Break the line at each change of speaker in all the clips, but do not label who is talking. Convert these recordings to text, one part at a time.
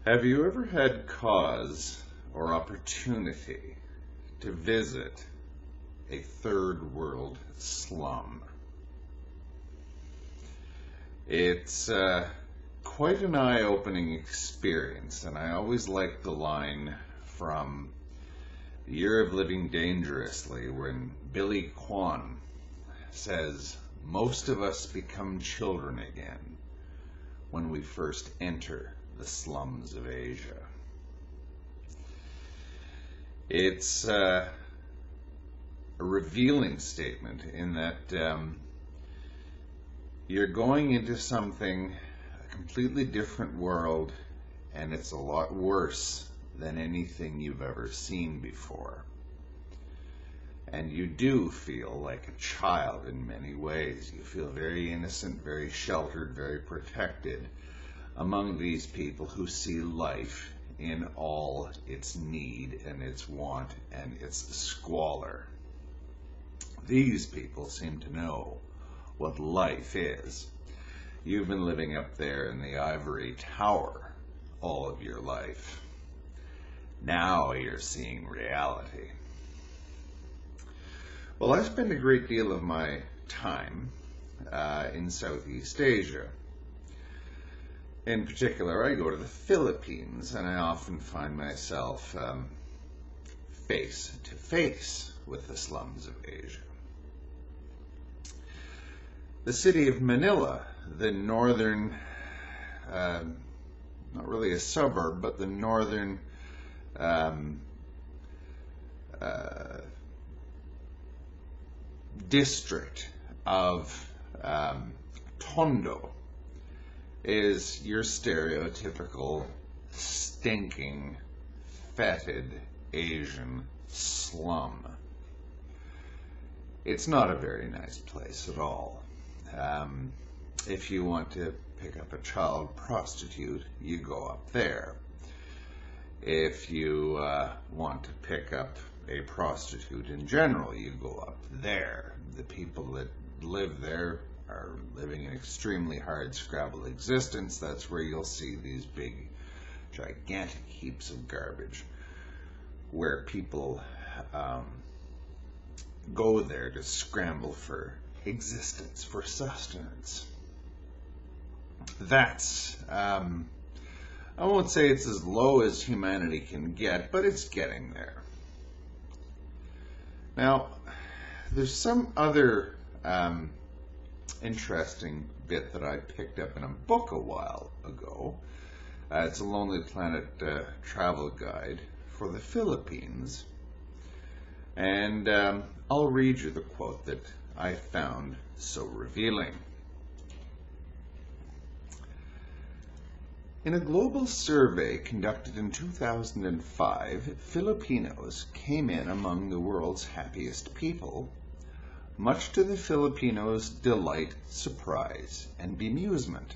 Have you ever had cause or opportunity to visit a third world slum? It's quite an eye-opening experience, and I always like the line from The Year of Living Dangerously when Billy Kwan says, "Most of us become children again when we first enter the slums of Asia." It's a revealing statement in that you're going into something, a completely different world, and it's a lot worse than anything you've ever seen before. And you do feel like a child in many ways. You feel very innocent, very sheltered, very protected among these people who see life in all its need and its want and its squalor. These people seem to know what life is. You've been living up there in the ivory tower all of your life. Now you're seeing reality. Well, I spend a great deal of my time in Southeast Asia. In particular, I go to the Philippines, and I often find myself face to face with the slums of Asia. The city of Manila, the northern, not really a suburb, but the northern district of Tondo, is your stereotypical stinking, fetid Asian slum. It's not a very nice place at all. If you want to pick up a child prostitute, you go up there. If you want to pick up a prostitute in general, you go up there. The people that live there are living an extremely hard scrabble existence. That's where you'll see these big, gigantic heaps of garbage, where people go there to scramble for existence, for sustenance. That's, I won't say it's as low as humanity can get, but it's getting there. Now, there's some other interesting bit that I picked up in a book a while ago. It's a Lonely Planet travel guide for the Philippines. And I'll read you the quote that I found so revealing. In a global survey conducted in 2005, Filipinos came in among the world's happiest people, much to the Filipinos' delight, surprise, and bemusement.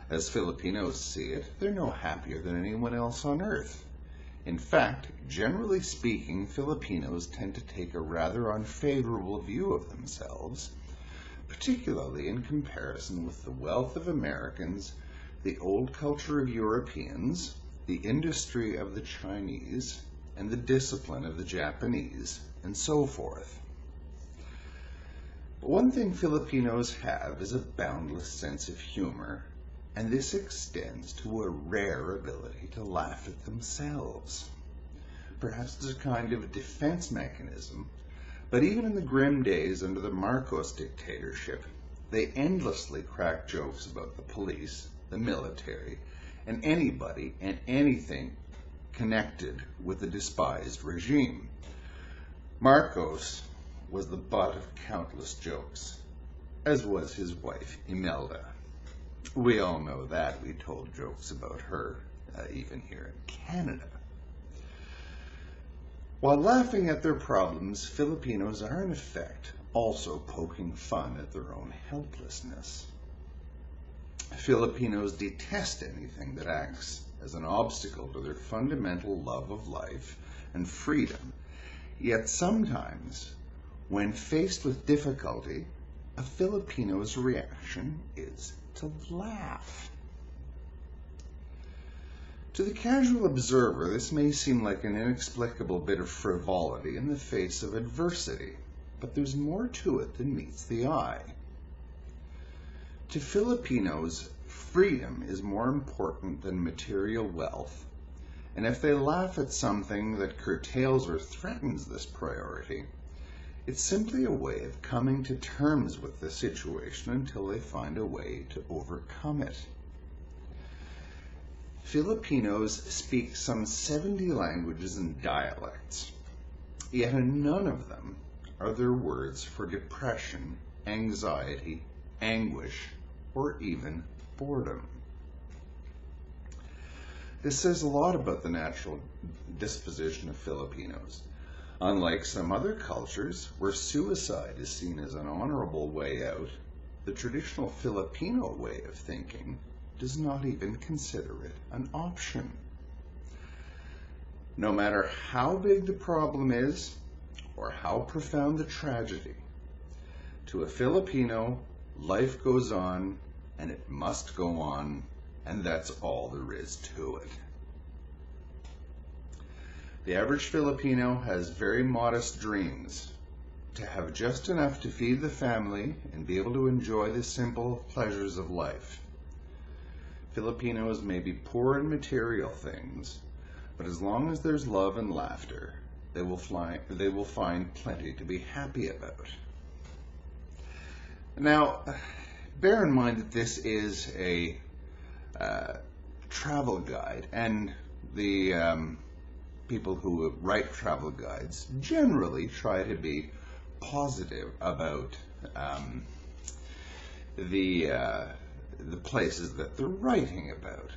As Filipinos see it, they're no happier than anyone else on earth. In fact, generally speaking, Filipinos tend to take a rather unfavorable view of themselves, particularly in comparison with the wealth of Americans, the old culture of Europeans, the industry of the Chinese, and the discipline of the Japanese, and so forth. But one thing Filipinos have is a boundless sense of humor, and this extends to a rare ability to laugh at themselves. Perhaps it's a kind of defense mechanism, but even in the grim days under the Marcos dictatorship, they endlessly crack jokes about the police, the military, and anybody and anything connected with the despised regime. Marcos was the butt of countless jokes, as was his wife Imelda. We all know that. We told jokes about her, even here in Canada. While laughing at their problems, Filipinos are in effect also poking fun at their own helplessness. Filipinos detest anything that acts as an obstacle to their fundamental love of life and freedom. Yet sometimes, when faced with difficulty, a Filipino's reaction is to laugh. To the casual observer, this may seem like an inexplicable bit of frivolity in the face of adversity, but there's more to it than meets the eye. To Filipinos, freedom is more important than material wealth, and if they laugh at something that curtails or threatens this priority, it's simply a way of coming to terms with the situation until they find a way to overcome it. Filipinos speak some 70 languages and dialects, yet in none of them are there words for depression, anxiety, anguish, or even boredom. This says a lot about the natural disposition of Filipinos. Unlike some other cultures where suicide is seen as an honorable way out, the traditional Filipino way of thinking does not even consider it an option. No matter how big the problem is or how profound the tragedy, to a Filipino, life goes on and it must go on, and that's all there is to it. The average Filipino has very modest dreams: to have just enough to feed the family and be able to enjoy the simple pleasures of life. Filipinos may be poor in material things, but as long as there's love and laughter, they will find plenty to be happy about. Now, bear in mind that this is a travel guide, and the people who write travel guides generally try to be positive about the places that they're writing about.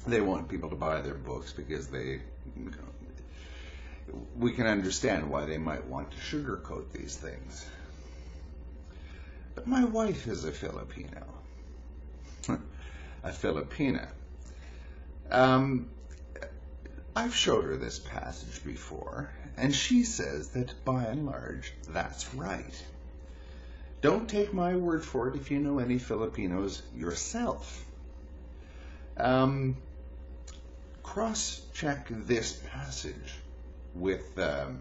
They want people to buy their books because we can understand why they might want to sugarcoat these things. But my wife is a Filipino. A Filipina. I've showed her this passage before, and she says that by and large, that's right. Don't take my word for it if you know any Filipinos yourself. Cross-check this passage with the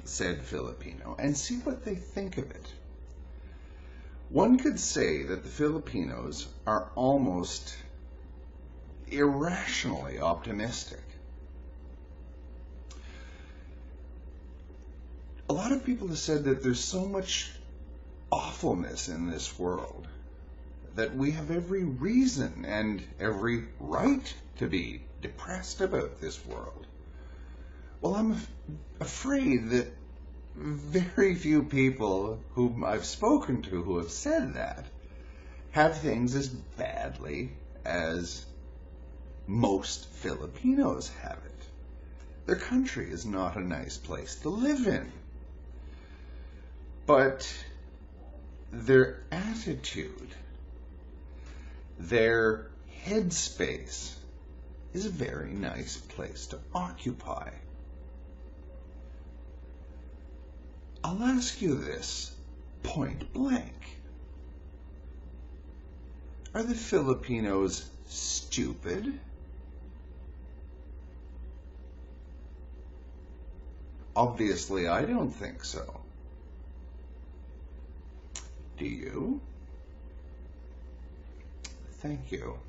said Filipino and see what they think of it. One could say that the Filipinos are almost irrationally optimistic. A lot of people have said that there's so much awfulness in this world that we have every reason and every right to be depressed about this world. Well, I'm afraid that very few people whom I've spoken to who have said that have things as badly as most Filipinos have it. Their country is not a nice place to live in. But their attitude, their headspace is a very nice place to occupy. I'll ask you this point blank. Are the Filipinos stupid? Obviously, I don't think so. Do you? Thank you.